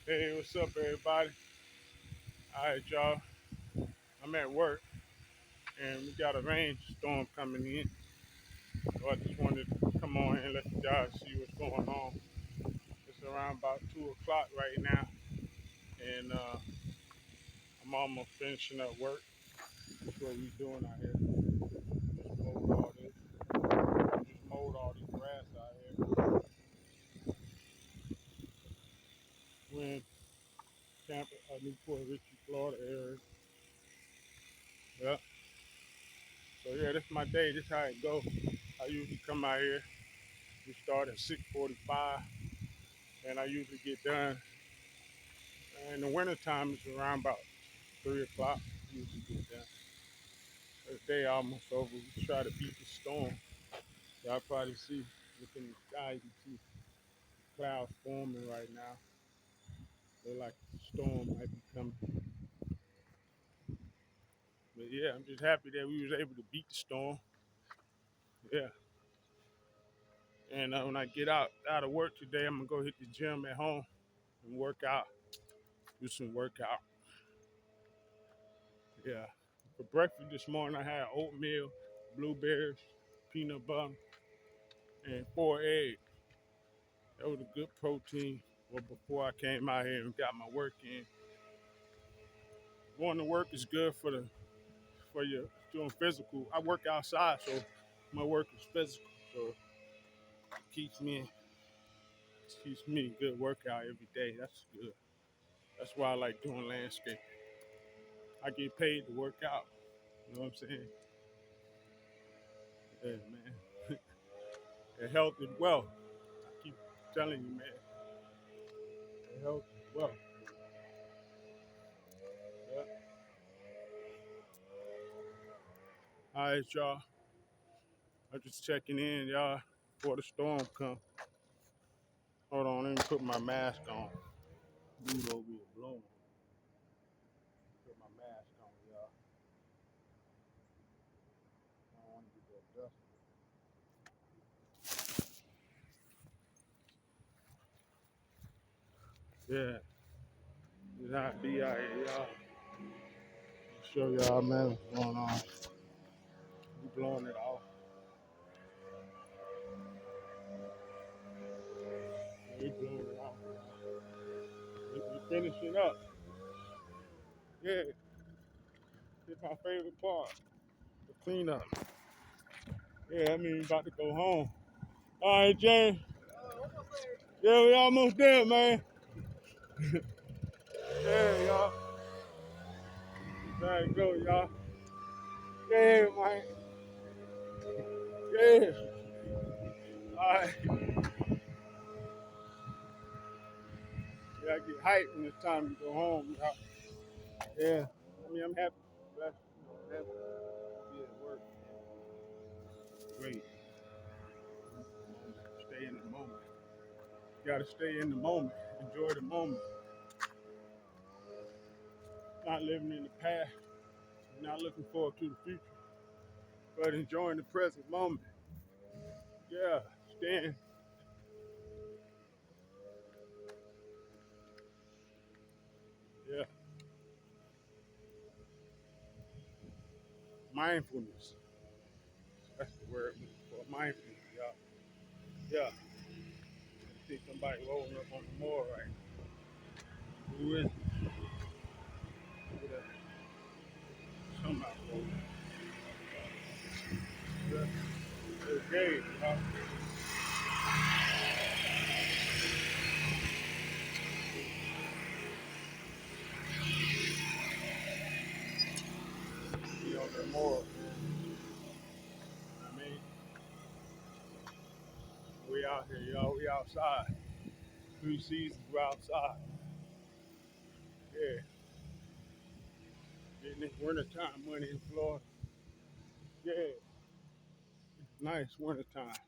Hey, what's up, everybody? All right, y'all. I'm at work, and we got a rainstorm coming in. So I just wanted to come on here and let you guys see what's going on. It's around about 2 o'clock right now, and I'm almost finishing up work. That's what we doing out here. Just mowed all this. Just mowed all this grass out here. We're in Tampa, Newport Richey, Florida area. Yeah. So yeah, this is my day. This is how it go. I usually come out here. We start at 6:45, and I usually get done. In the wintertime, it's around about 3 o'clock. Usually get done. The day almost over. We try to beat the storm. Y'all probably see, look in the sky, you can see clouds forming right now. They're like the storm might be coming. But yeah, I'm just happy that we was able to beat the storm. Yeah. And when I get out of work today, I'm gonna go hit the gym at home and work out, do some workout. Yeah. For breakfast this morning, I had oatmeal, blueberries, peanut butter, and 4 eggs. That was a good protein. Well, before I came out here and got my work in, going to work is good for your doing physical. I work outside, so my work is physical. So it keeps me a good workout every day. That's good. That's why I like doing landscape. I get paid to work out. You know what I'm saying? Yeah, man. And health is wealth. I keep telling you, man. And health is wealth. Yeah. All right, y'all. I'm just checking in, y'all, before the storm come. Hold on, let me put my mask on. Dude over here blowing. Put my mask on, y'all. I don't want to get that dust. Yeah, it's hot be out here, y'all. Show y'all, man, what's going on. We blowing it off. We blowing it off. We finishing up. Yeah, it's my favorite part. The cleanup. Yeah, I mean, we about to go home. All right, James. Yeah, we almost there, man. Yeah, y'all. There you go, y'all. Yeah, man. Yeah. All right. Yeah, I get hyped when it's time to go home, y'all. Yeah. I mean, I'm happy. Blessed. Happy to be at work. Great. Stay in the moment. You gotta stay in the moment. Enjoy the moment. Not living in the past. Not looking forward to the future. But enjoying the present moment. Yeah. Staying. Yeah. Mindfulness. That's the word I'm looking for. Mindfulness, y'all. Yeah. I see somebody rolling up on the moor right now. Who is it? Who that? Somebody rolling. Yeah. Okay, y'all. Be on the moor, man. I mean, we out here, y'all. We outside. 3 seasons, we're outside. Yeah. Getting this wintertime money in Florida. Yeah. Nice wintertime.